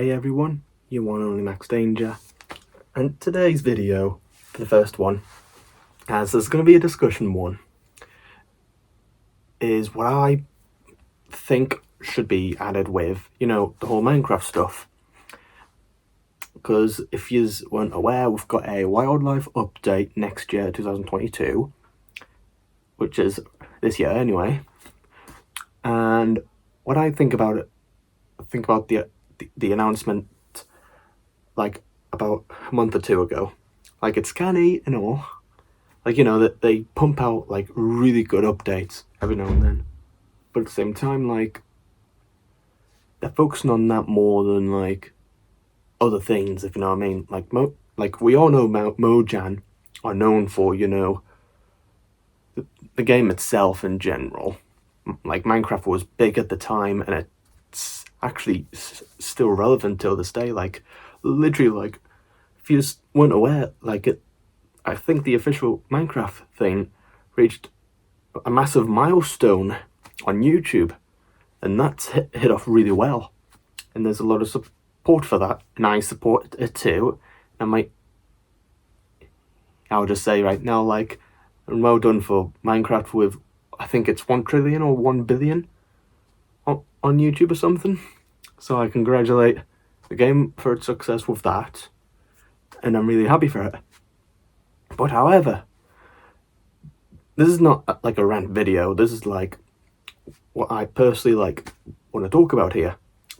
Hey everyone, your one and only Max Danger, and today's video, for the first one, as there's going to be a discussion one, is what I think should be added with, the whole Minecraft stuff. Because if you weren't aware, we've got a wildlife update next year, 2022, which is this year anyway. And what I think about it, the announcement like about a month or two ago. Like, it's canny and all. Like, that they pump out like really good updates every now and then. But at the same time, like, they're focusing on that more than like other things, if you know what I mean. Like we all know Mojang are known for, the game itself in general. Like, Minecraft was big at the time, and it's actually still relevant till this day. Like, literally, like, if you just weren't aware, I think the official Minecraft thing reached a massive milestone on YouTube, and that's hit off really well. And there's a lot of support for that, and I support it too. And I'll just say right now, like, and well done for Minecraft with, I think it's 1 trillion or 1 billion on YouTube or something. So I congratulate the game for its success with that, and I'm really happy for it. But however, this is not like a rant video. This is like what I personally like want to talk about here,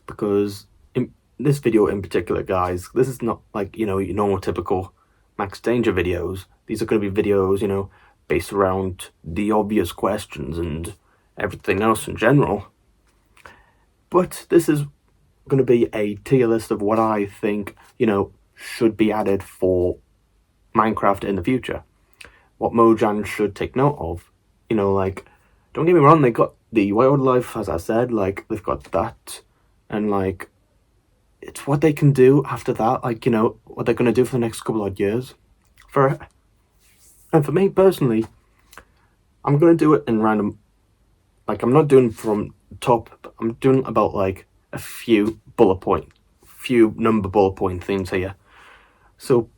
because in this video in particular, guys, this is not like, your normal typical Max Danger videos. These are going to be videos, based around the obvious questions and everything else in general. But this is going to be a tier list of what I think, should be added for Minecraft in the future. What Mojang should take note of. Like, don't get me wrong, they got the wildlife, as I said, like, they've got that, and like, it's what they can do after that, like, what they're going to do for the next couple of years for it. And for me personally, I'm going to do it in random, like, I'm not doing from top, I'm doing about like a few number bullet point things here. So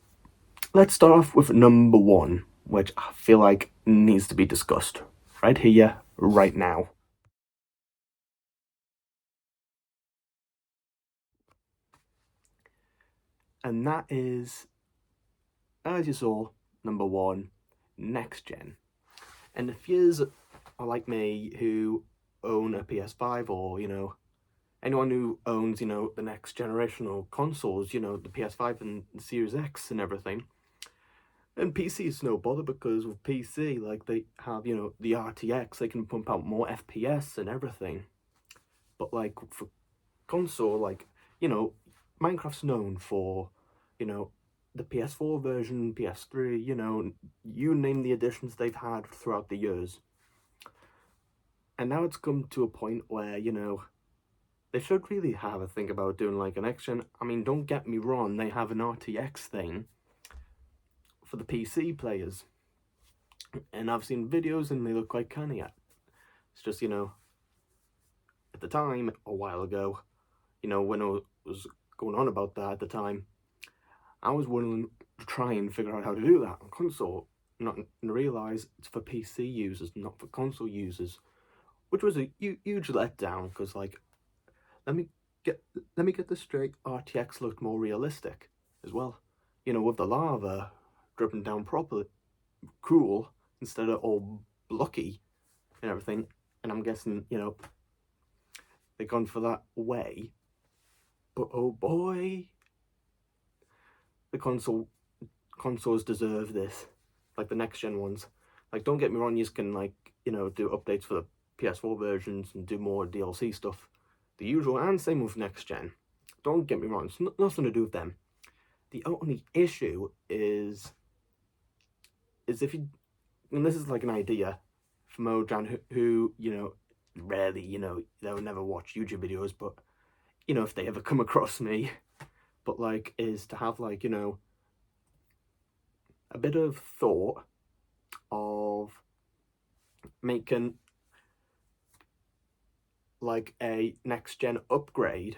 let's start off with number one, which I feel like needs to be discussed right here, right now. And that is, as you saw, number one, next gen. And if yous are like me, who own a PS5, or, anyone who owns, the next generational consoles, the PS5 and the Series X and everything, and PC is no bother, because with PC, like, they have, the RTX, they can pump out more FPS and everything. But like, for console, like, Minecraft's known for, the PS4 version, PS3, you name the additions they've had throughout the years. And now it's come to a point where, they should really have a think about doing like an next gen. I mean, don't get me wrong, they have an RTX thing for the PC players. And I've seen videos and they look quite canny at. It's just, at the time, a while ago, when I was going on about that at the time, I was willing to try and figure out how to do that on console, not and realize it's for PC users, not for console users, which was a huge letdown. Because, like, let me get this straight: RTX looked more realistic as well, with the lava dripping down properly, cool, instead of all blocky and everything. And I'm guessing, they've gone for that way. But oh boy, the consoles deserve this, like the next gen ones. Like, don't get me wrong, you can, like, do updates for the PS4 versions and do more DLC stuff, the usual, and same with next gen. Don't get me wrong, it's nothing to do with them. The only issue is if you, and this is like an idea for Mojang, who rarely, they'll never watch YouTube videos, but if they ever come across me, but like, is to have, like, a bit of thought of making like a next gen upgrade,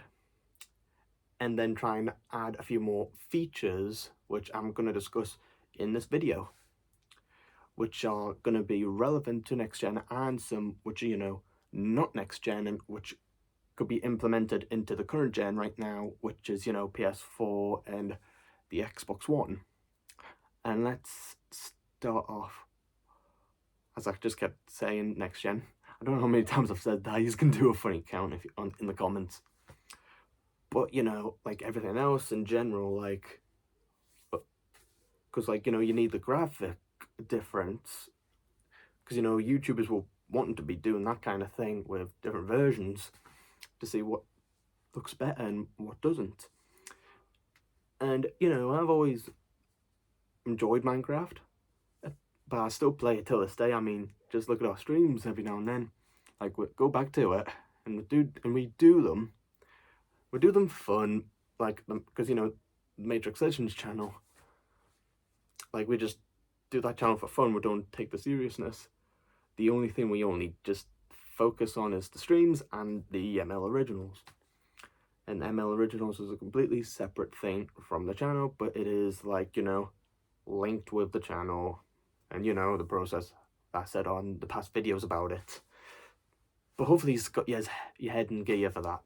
and then try and add a few more features, which I'm going to discuss in this video, which are going to be relevant to next gen, and some which are, you know, not next gen, and which could be implemented into the current gen right now, which is, you know, PS4 and the Xbox One. And let's start off, as I just kept saying, next gen. I don't know how many times I've said that. You can do a funny count if in the comments. But, you know, like everything else in general, like, because, like, you know, you need the graphic difference, because, you know, YouTubers will want to be doing that kind of thing with different versions to see what looks better and what doesn't. And, you know, I've always enjoyed Minecraft, but I still play it till this day. I mean, just look at our streams every now and then. Like, we go back to it, and we do them. We do them fun, like, because, you know, Matrix Legends channel, like, we just do that channel for fun. We don't take the seriousness. The only thing we only just focus on is the streams and the ML Originals. And ML Originals is a completely separate thing from the channel, but it is, like, you know, linked with the channel, and, you know, the process I said on the past videos about it. But hopefully it's got your head in gear for that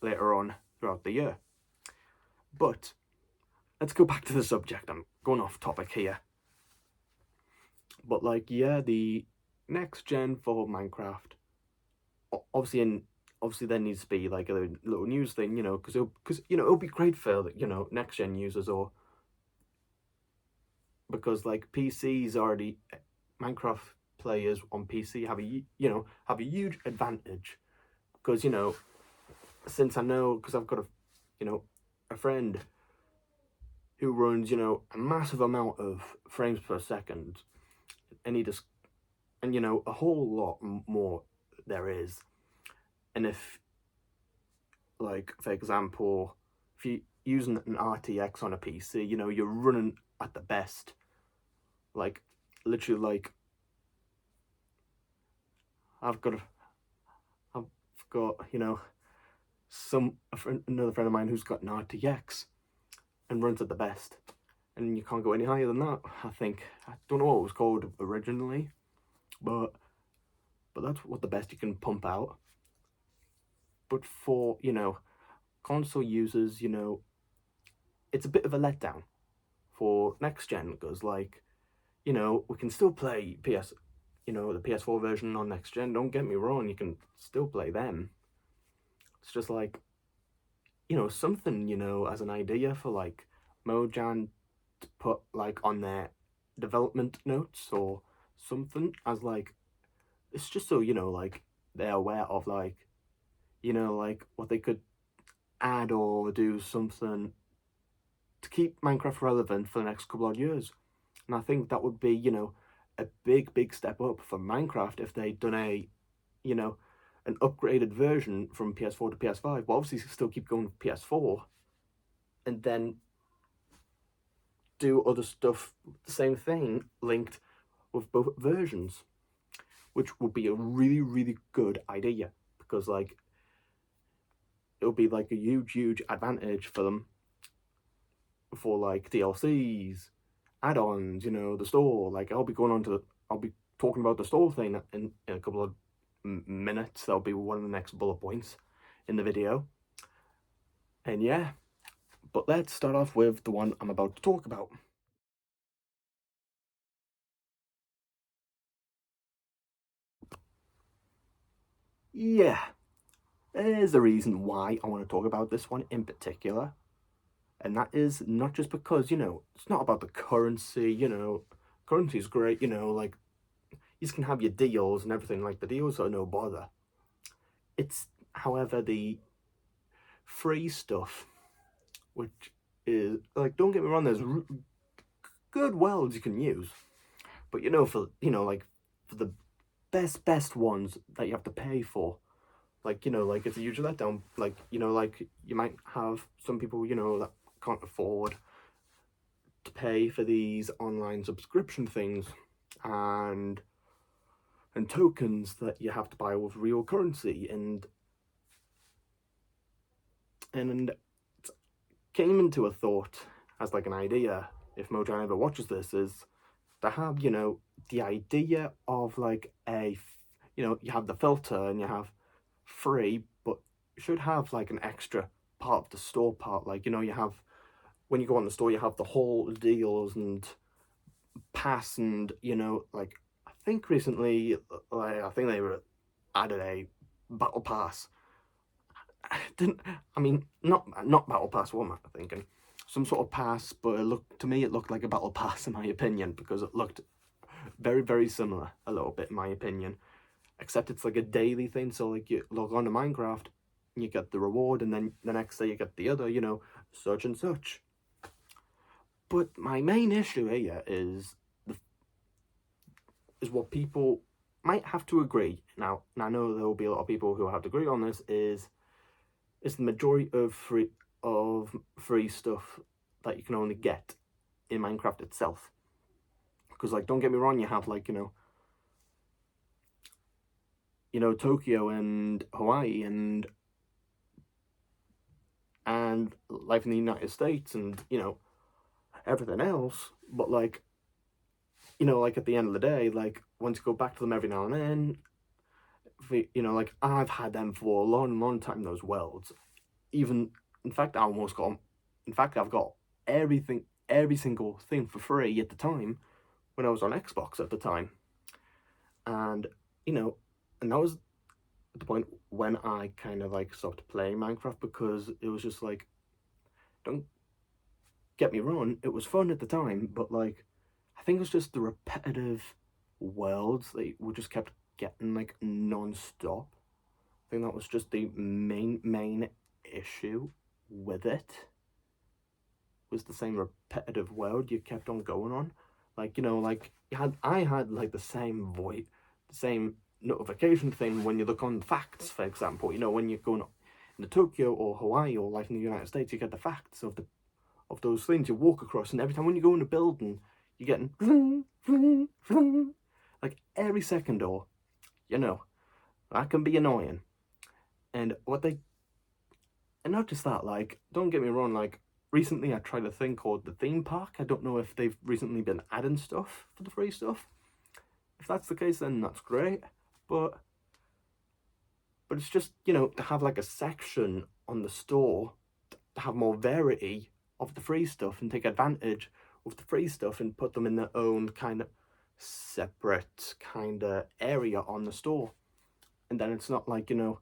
later on throughout the year. But let's go back to the subject. I'm going off topic here. But, like, yeah, the next gen for Minecraft, obviously there needs to be, like, a little news thing, you know, because you know, it'll be great for, you know, next gen users, or because, like, PCs already, Minecraft players on PC have a huge advantage, because, you know, since I know, because I've got a friend who runs, you know, a massive amount of frames per second, and you know, a whole lot more there is. And if, like, for example, if you're using an RTX on a PC, you know, you're running at the best, like, literally, like, I've got, you know, another friend of mine who's got an RTX and runs at the best, and you can't go any higher than that. I think, I don't know what it was called originally, but that's what the best you can pump out. But for, you know, console users, you know, it's a bit of a letdown for next gen, because, like, you know, we can still play you know, the PS4 version on next gen, don't get me wrong, you can still play them. It's just, like, you know, something, you know, as an idea for, like, Mojang to put, like, on their development notes or something, as, like, it's just so, you know, like, they're aware of, like, you know, like, what they could add or do something to keep Minecraft relevant for the next couple of years. And I think that would be, you know, a big step up for Minecraft if they'd done a, you know, an upgraded version from PS4 to PS5. But obviously still keep going with PS4, and then do other stuff, the same thing, linked with both versions, which would be a really good idea, because, like, it'll be, like, a huge advantage for them for, like, DLCs, add-ons, you know, the store. Like, I'll be talking about the store thing in a couple of minutes. That'll be one of the next bullet points in the video. And yeah, but let's start off with the one I'm about to talk about. Yeah, there's a reason why I want to talk about this one in particular. And that is not just because, you know, it's not about the currency, you know, currency is great, you know, like, you can have your deals and everything, like, the deals are no bother. It's, however, the free stuff, which is, like, don't get me wrong, there's good worlds you can use, but, you know, for, you know, like, for the best ones that you have to pay for, like, you know, like, it's a huge letdown. Like, you know, like, you might have some people, you know, that can't afford to pay for these online subscription things, and tokens that you have to buy with real currency, and and it came into a thought as like an idea, if Mojang ever watches this, is to have, you know, the idea of like you have the filter and you have free, but you should have like an extra part of the store part. Like, you know, you have, when you go on the store, you have the whole deals and pass, and, you know, like, I think recently, like, I think they were added a battle pass. I mean, not battle pass, what am I thinking? Some sort of pass, but to me, it looked like a battle pass in my opinion, because it looked very, very similar, a little bit in my opinion, except it's like a daily thing. So like, you log on to Minecraft and you get the reward, and then the next day you get the other, you know, such and such. But my main issue here is what people might have to agree now, and I know there will be a lot of people who have to agree on this, is the majority of free stuff that you can only get in Minecraft itself. Because, like, don't get me wrong, you have, like, you know Tokyo and Hawaii and life in the United States, and, you know, everything else. But, like, you know, like, at the end of the day, like, once you go back to them every now and then, you know, like, I've had them for a long, long time, those worlds. Even, in fact, I've got every single thing for free at the time when I was on Xbox at the time. And, you know, and that was at the point when I kind of like stopped playing Minecraft, because it was just like, don't get me wrong, it was fun at the time, but like, I think it was just the repetitive worlds that we just kept getting like non-stop. I think that was just the main issue with it, was the same repetitive world you kept on going on. Like, you know, like, I had like the same notification thing when you look on facts, for example. You know, when you're going into Tokyo or Hawaii or like in the United States, you get the facts of those things you walk across, and every time when you go in a building, you're getting like every second, or, you know, that can be annoying. And not just that, like, don't get me wrong, like, recently I tried a thing called the theme park. I don't know if they've recently been adding stuff for the free stuff. If that's the case, then that's great. But it's just, you know, to have like a section on the store to have more variety of the free stuff and take advantage of the free stuff and put them in their own kind of separate kind of area on the store. And then it's not like, you know,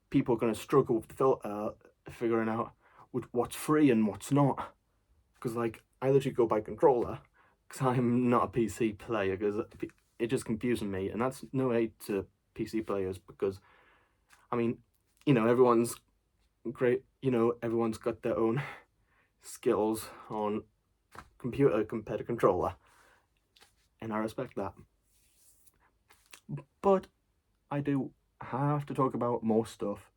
people are going to struggle with the filter, figuring out what's free and what's not. Because, like, I literally go by controller, because I'm not a PC player, because it just confuses me. And that's no hate to PC players, because, I mean, you know, everyone's great, you know, everyone's got their own skills on computer compared to controller, and I respect that. But I do have to talk about more stuff,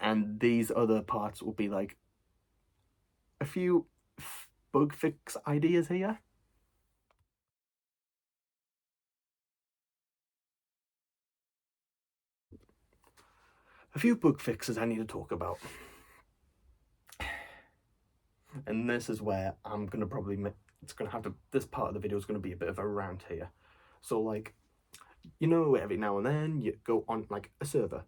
and these other parts will be like a few bug fix ideas here. A few bug fixes I need to talk about. And this is where I'm going to probably this part of the video is going to be a bit of a rant here. So, like, you know, every now and then you go on like a server.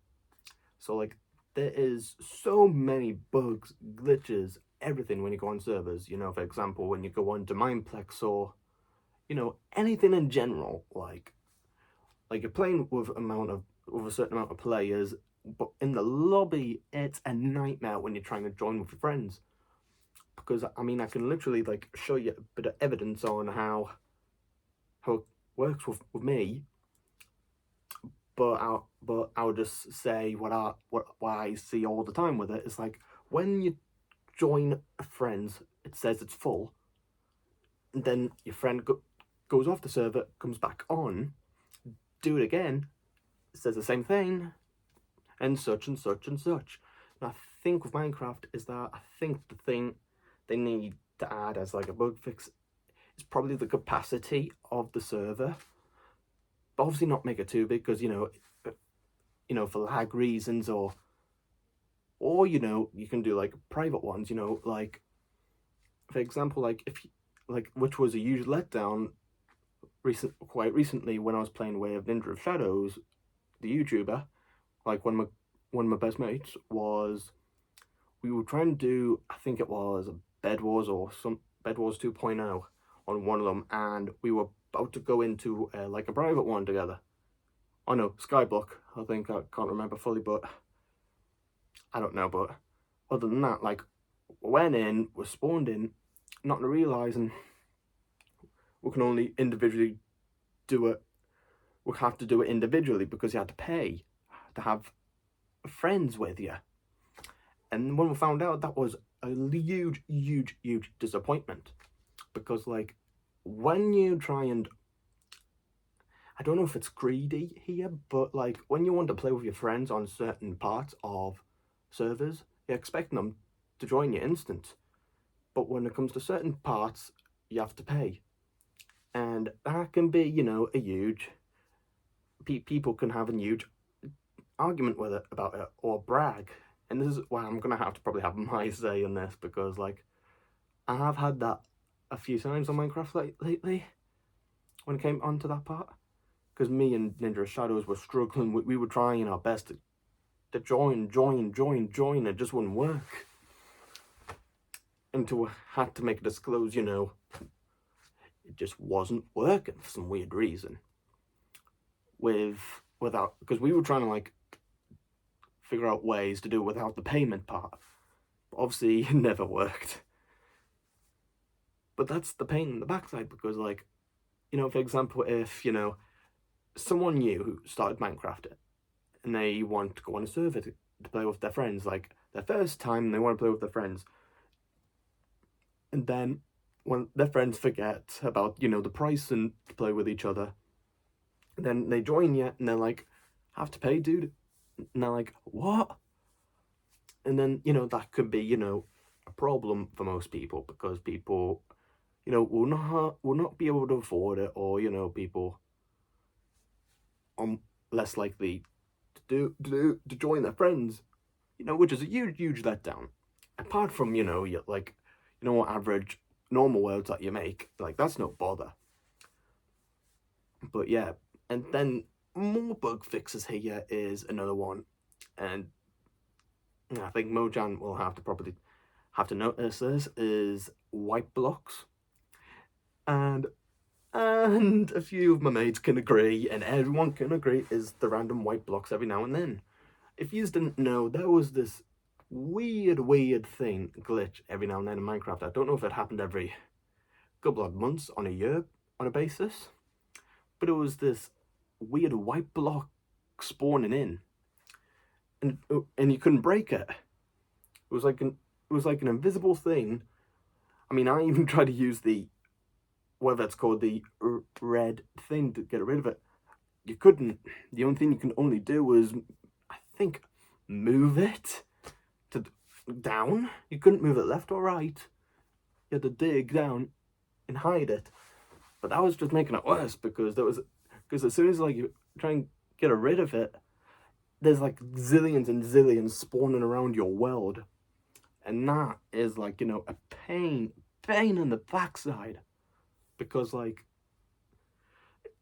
So, like, there is so many bugs, glitches, everything when you go on servers. You know, for example, when you go on to Mineplex, or, you know, anything in general, like you're playing with a certain amount of players, but in the lobby it's a nightmare when you're trying to join with your friends. Because, I mean, I can literally like show you a bit of evidence on how it works with me, but I'll just say what I see all the time with it. It's like, when you join friends, it says it's full, and then your friend goes off the server, comes back on, do it again, it says the same thing, and such and such and such. And I think with Minecraft is that, I think the thing they need to add as like a bug fix is probably the capacity of the server. But obviously not make it too big, because, you know, for lag reasons, or Or, you know, you can do like private ones, you know, like, for example, like if you, like, which was a huge letdown quite recently when I was playing with Ninja of Shadows, the YouTuber, like one of my best mates was, we were trying to do, I think it was Bed Wars or some Bed Wars 2.0 on one of them, and we were about to go into like a private one together. Oh no, Skyblock, I think, I can't remember fully, but I don't know, but other than that, like, went in, was spawned in, not realising we can only individually do it, we have to do it individually because you had to pay to have friends with you. And when we found out, that was a huge, huge, huge disappointment. Because, like, when you try and, I don't know if it's greedy here, but, like, when you want to play with your friends on certain parts of servers, you're expecting them to join you instant. But when it comes to certain parts, you have to pay. And that can be, you know, a huge, people can have a huge argument with it about it, or brag. And this is why I'm gonna have to probably have my say in this, because, like, I have had that a few times on Minecraft lately when it came onto that part, because me and Ninja Shadows were struggling. We were trying our best to join. It just wouldn't work until we had to make a disclose, you know, it just wasn't working for some weird reason. Without, because we were trying to, like, figure out ways to do it without the payment part. But obviously, it never worked. But that's the pain in the backside, because, like, you know, for example, if, you know, someone new who started Minecraft and they want to go on a server to play with their friends, like, their first time, they want to play with their friends. And then when their friends forget about, you know, the price and to play with each other, then they join you and they're like, have to pay, dude. And they're like, what? And then, you know, that could be, you know, a problem for most people, because people, you know, will not be able to afford it, or, you know, people are less likely to join their friends, you know, which is a huge letdown. Apart from, you know, you like, you know, average normal worlds that you make, like, that's no bother. But yeah, and then more bug fixes here is another one, and I think Mojang will have to probably have to notice this, is white blocks. And a few of my mates can agree, and everyone can agree, is the random white blocks every now and then. If you didn't know, there was this weird thing, glitch every now and then in Minecraft. I don't know if it happened every couple of months, on a year, on a basis, but it was this weird white block spawning in, and you couldn't break it. It was like an invisible thing. I mean, I even tried to use the, whatever it's called, the red thing to get rid of it. You couldn't. The only thing you can only do was, I think, move it to down. You couldn't move it left or right. You had to dig down and hide it. But that was just making it worse, because as soon as, like, you try and get rid of it, there's like zillions and zillions spawning around your world, and that is, like, you know, a pain in the backside, because, like,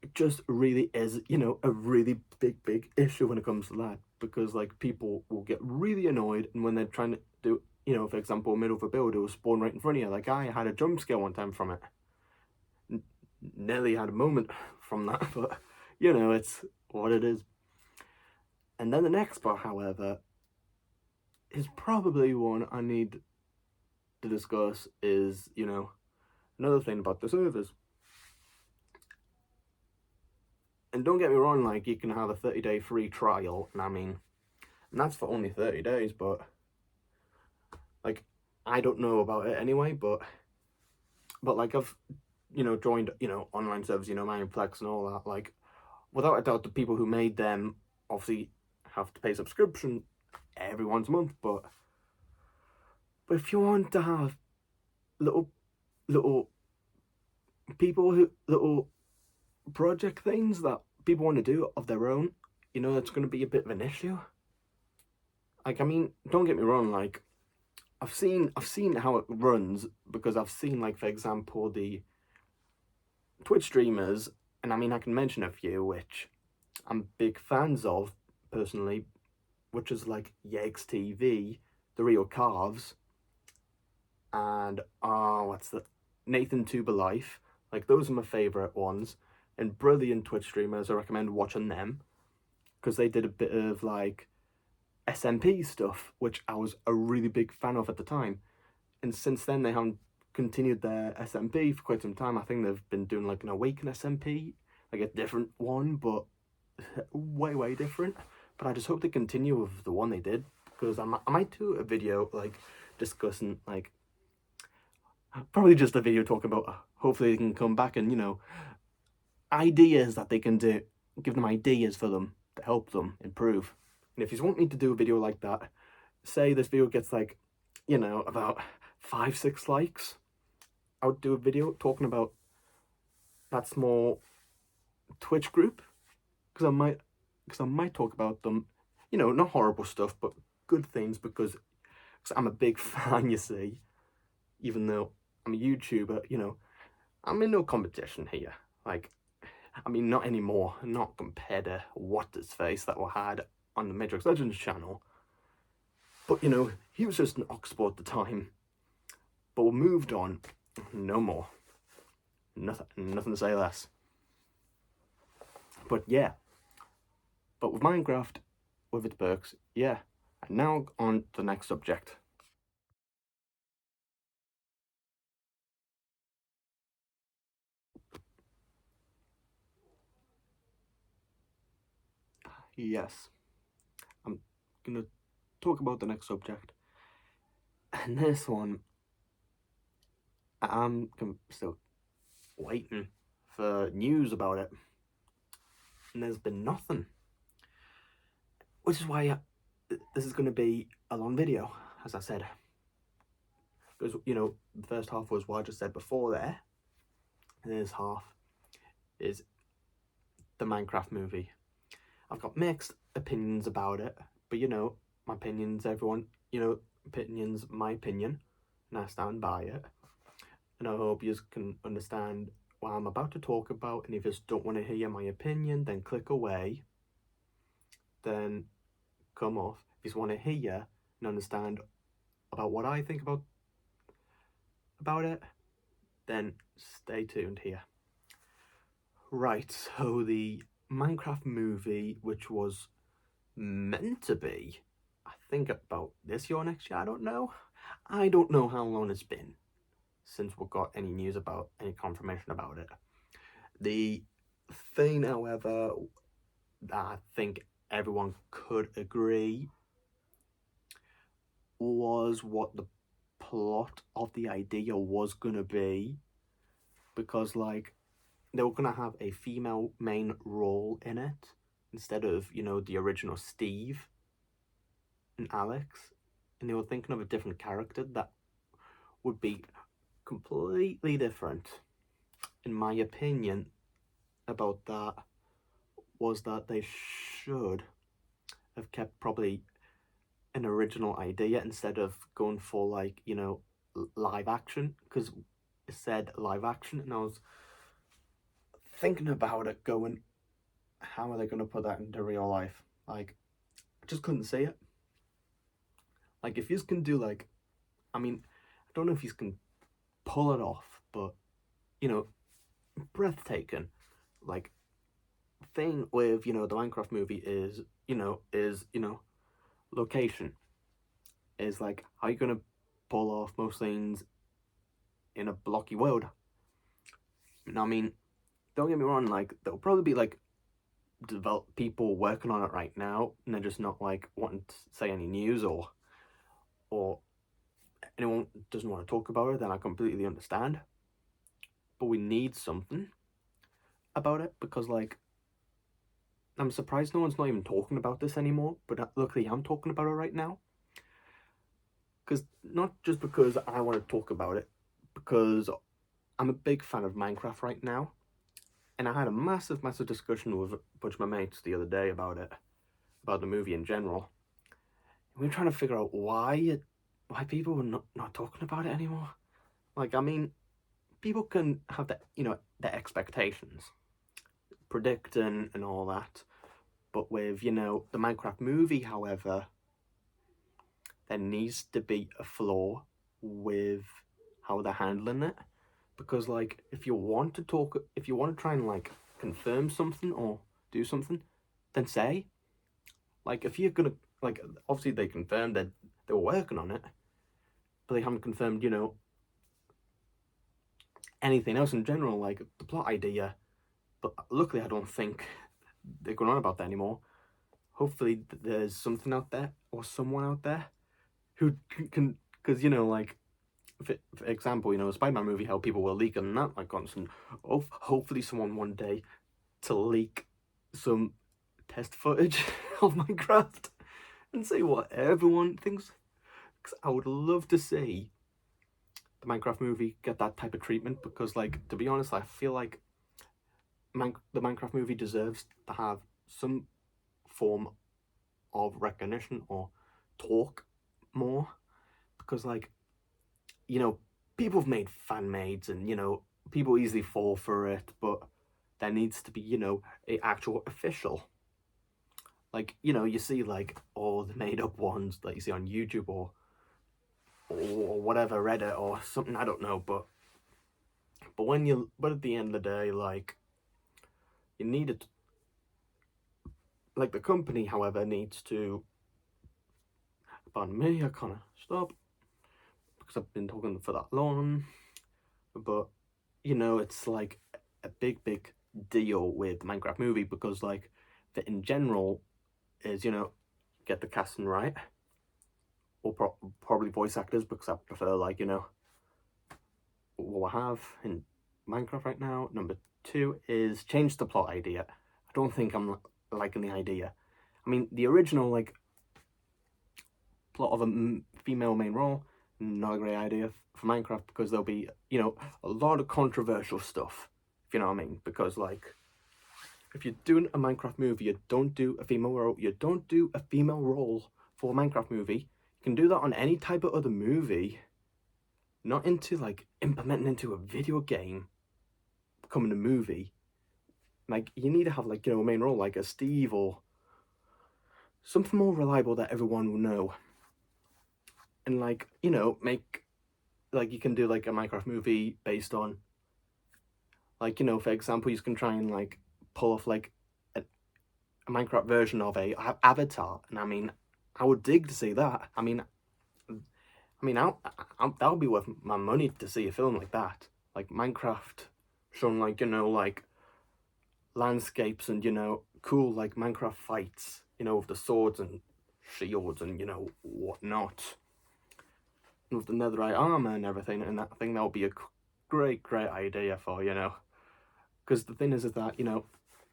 it just really is, you know, a really big issue when it comes to that, because, like, people will get really annoyed, and when they're trying to do, you know, for example, middle of a build, it will spawn right in front of you. Like, I had a jump scare one time from it. Nearly had a moment from that, but, you know, it's what it is. And then the next part, however, is probably one I need to discuss, is, you know, another thing about the servers. And don't get me wrong, like, you can have a 30-day free trial, and I mean, and that's for only 30 days, but, like, I don't know about it anyway, but like, I've, you know, joined, you know, online servers, you know, Mineplex and all that, like, without a doubt, the people who made them obviously have to pay subscription every once a month, but if you want to have little people who, little project things that people want to do of their own, you know, it's going to be a bit of an issue. Like, I mean, don't get me wrong, like, I've seen how it runs, because I've seen, like, for example, the Twitch streamers, and I mean, I can mention a few which I'm big fans of personally, which is like Yegs TV, The Real Carves, and what's the Nathan Tuber Life. Like, those are my favorite ones, and brilliant Twitch streamers. I recommend watching them because they did a bit of like SMP stuff, which I was a really big fan of at the time. And since then, they haven't continued their SMP for quite some time. I think they've been doing like an Awaken SMP, like a different one, but way different. But I just hope they continue with the one they did, because I might do a video like discussing, like, probably just a video talking about hopefully they can come back, and, you know, ideas that they can do, give them ideas for them to help them improve. And if you want me to do a video like that, say this video gets like, you know, about 5-6 likes, I would do a video talking about that small Twitch group, because I might talk about them, you know, not horrible stuff, but good things, because I'm a big fan, you see. Even though I'm a YouTuber, you know, I'm in no competition here. Like, I mean, not anymore. Not compared to What's-His-Face that we had on the Matrix Legends channel. But, you know, he was just an Oxford at the time. But we moved on. No more. Nothing to say less. But yeah. But with Minecraft, with its perks, yeah. And now on to the next subject. Yes. I'm gonna talk about the next subject. And this one, I'm still waiting for news about it. And there's been nothing. Which is why this is going to be a long video, as I said. Because, you know, the first half was what I just said before there. And this half is the Minecraft movie. I've got mixed opinions about it. But, you know, my opinions, everyone, you know, opinions, my opinion. And I stand by it. And I hope you can understand what I'm about to talk about. And if you just don't want to hear my opinion, then click away. Then come off. If you just want to hear and understand about what I think about it, then stay tuned here. Right, so the Minecraft movie, which was meant to be, I think, about this year or next year, I don't know how long it's been since we got any news about, any confirmation about it. The thing, however, that I think everyone could agree was what the plot of the idea was gonna be, because, like, they were gonna have a female main role in it instead of, you know, the original Steve and Alex, and they were thinking of a different character that would be completely different. In my opinion about that was that they should have kept probably an original idea instead of going for, like, you know, live action, because it said live action, and I was thinking about it going, how are they going to put that into real life? Like, I just couldn't see it. Like, if you can do, like, I mean, I don't know if you can pull it off, but, you know, breathtaking. Like, thing with, you know, the Minecraft movie is, you know, location. Is like, how are you going to pull off most things in a blocky world? I mean, don't get me wrong, like, there'll probably be, like, people working on it right now, and they're just not, like, wanting to say any news, or anyone doesn't want to talk about it, then I completely understand. But we need something about it, because, like, I'm surprised no one's not even talking about this anymore, but luckily I'm talking about it right now. Because, not just because I want to talk about it, because I'm a big fan of Minecraft right now, and I had a massive discussion with a bunch of my mates the other day about it, about the movie in general. we're trying to figure out why people are not talking about it anymore. Like, I mean, people can have their expectations, predict and all that, but with the Minecraft movie, however, there needs to be a flaw with how they're handling it, because like if you want to try and like confirm something or do something, then say, like, if you're gonna, like, obviously they confirmed that they were working on it, but they haven't confirmed anything else in general, like the plot idea. But luckily I don't think they're going on about that anymore. Hopefully there's something out there or someone out there who can, because like, for example, the Spider-Man movie, how people were leaking that like constant. Oh, hopefully someone one day to leak some test footage of Minecraft and see what everyone thinks. Because I would love to see the Minecraft movie get that type of treatment, because like, to be honest, I feel like the Minecraft movie deserves to have some form of recognition or talk more, because like, people have made fan mades and people easily fall for it, but there needs to be a actual official, like, you see like all the made up ones that you see on YouTube or whatever, Reddit or something, I don't know, but at the end of the day, like, you need it, like, the company, however, needs to, pardon me, I kind of stop because I've been talking for that long, but it's like a big deal with Minecraft movie, because like, that in general is get the casting right, or probably voice actors, because I prefer like what I have in Minecraft right now. Number two is change the plot idea. I don't think I'm liking the idea. I mean, the original like plot of a female main role, not a great idea for Minecraft, because there'll be a lot of controversial stuff, if you know what I mean. Because like, if you're doing a Minecraft movie, you don't do a female role. You don't do a female role for a Minecraft movie. You can do that on any type of other movie, not into like implementing into a video game, becoming a movie. Like, you need to have like a main role, like a Steve or something more reliable that everyone will know. And like, make, like, you can do like a Minecraft movie based on, like, for example, you can try and like pull off like a Minecraft version of a Avatar, and I mean, I would dig to see that. I mean, that would be worth my money to see a film like that, like Minecraft showing like like landscapes and cool like Minecraft fights, with the swords and shields and whatnot, with the netherite armor and everything. And that would be a great idea for because the thing is that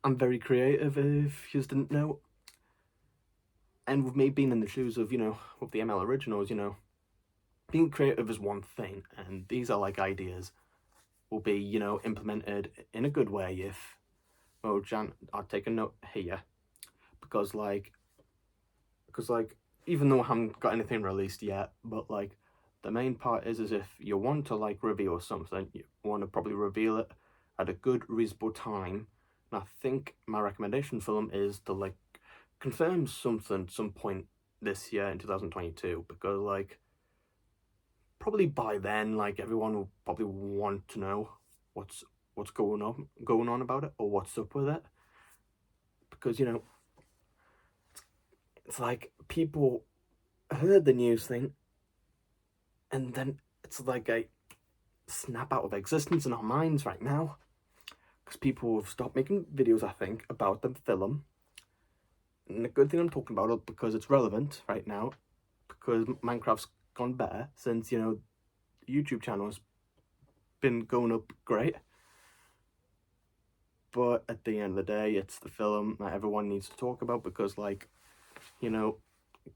I'm very creative, if you just didn't know. And with me being in the shoes of with the ML originals, being creative is one thing, and these are like ideas will be implemented in a good way if Mojang, I'll take a note here, because even though I haven't got anything released yet, but like, the main part is if you want to like reveal something, you want to probably reveal it at a good reasonable time. And I think my recommendation for them is to like confirm something some point this year in 2022, because like, probably by then, like, everyone will probably want to know what's going on about it, or what's up with it, because it's like people heard the news thing and then it's like a snap out of existence in our minds right now, because people have stopped making videos, I think, about the film. And the good thing I'm talking about it because it's relevant right now, because Minecraft's gone better since the YouTube channel has been going up great. But at the end of the day, it's the film that everyone needs to talk about, because like,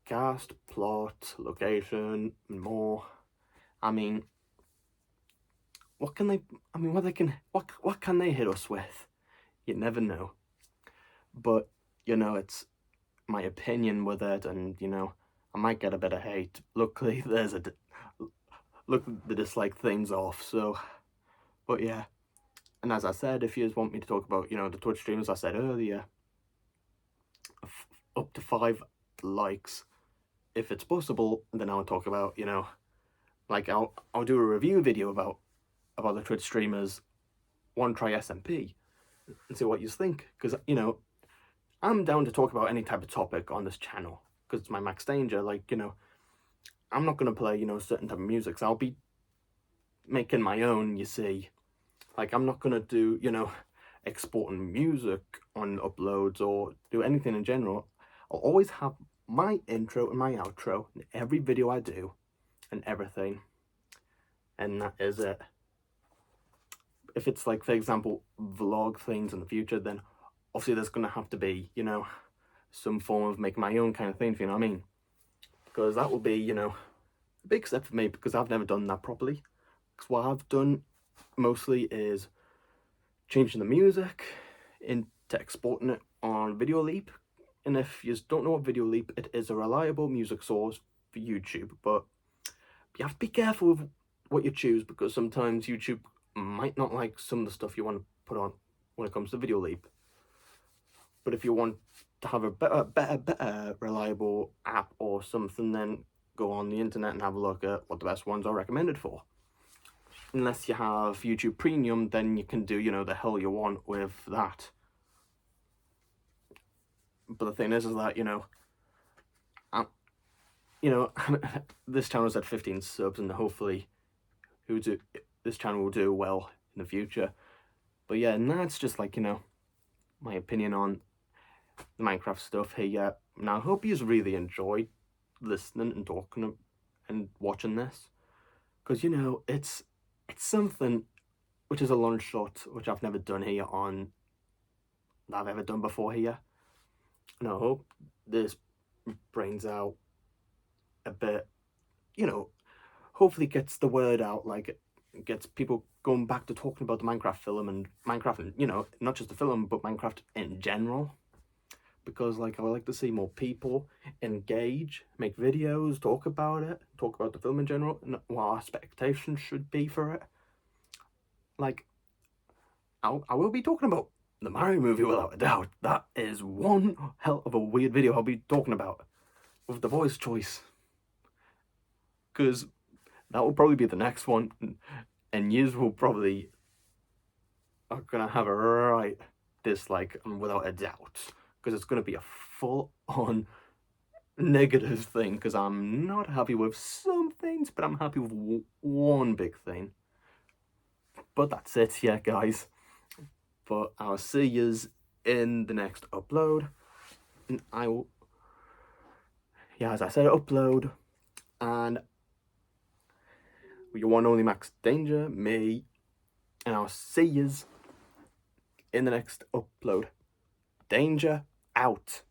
cast, plot, location, and more. I mean, what can they what can they hit us with? You never know. But it's my opinion with it, and I might get a bit of hate. Luckily, look the dislike things off. So, but yeah. And as I said, if you just want me to talk about, the Twitch streams I said earlier, up to 5 likes, if it's possible, then I'll talk about, like I'll do a review video about the Twitch streamers. One try SMP and see what you think, because I'm down to talk about any type of topic on this channel because it's my Max Danger. Like, I'm not gonna play certain type of music, so I'll be making my own, you see. Like, I'm not gonna do exporting music on uploads or do anything in general. I'll always have my intro and my outro in every video I do and everything, and that is it. If it's like, for example, vlog things in the future, then obviously there's gonna have to be some form of making my own kind of thing, if you know what I mean, because that will be a big step for me, because I've never done that properly. Because what I've done mostly is changing the music into exporting it on Videoleap. And if you don't know what Videoleap, it is a reliable music source for YouTube, but you have to be careful with what you choose, because sometimes YouTube might not like some of the stuff you want to put on when it comes to Videoleap. But if you want to have a better reliable app or something, then go on the internet and have a look at what the best ones are recommended for. Unless you have YouTube Premium, then you can do the hell you want with that. But the thing is that this channel's at 15 subs, and hopefully this channel will do well in the future. But yeah, and that's just like my opinion on the Minecraft stuff here. Now I hope you really enjoyed listening and talking and watching this, because it's something which is a long shot, which I've never done here that I've ever done before here. And I hope this brings out a bit, hopefully gets the word out, like it gets people going back to talking about the Minecraft film and Minecraft, and not just the film, but Minecraft in general. Because like I would like to see more people engage, make videos, talk about the film in general, and what our expectations should be for it. Like, I will be talking about the Mario movie without a doubt. That is one hell of a weird video I'll be talking about with the voice choice, because that will probably be the next one, and yous will probably are gonna have a right dislike, without a doubt, because it's gonna be a full-on negative thing, because I'm not happy with some things, but I'm happy with one big thing. But that's it, yeah, guys. But I'll see yous in the next upload, and I will, yeah, as I said, upload, and your one only Max Danger, me, and I'll see yous in the next upload. Danger out.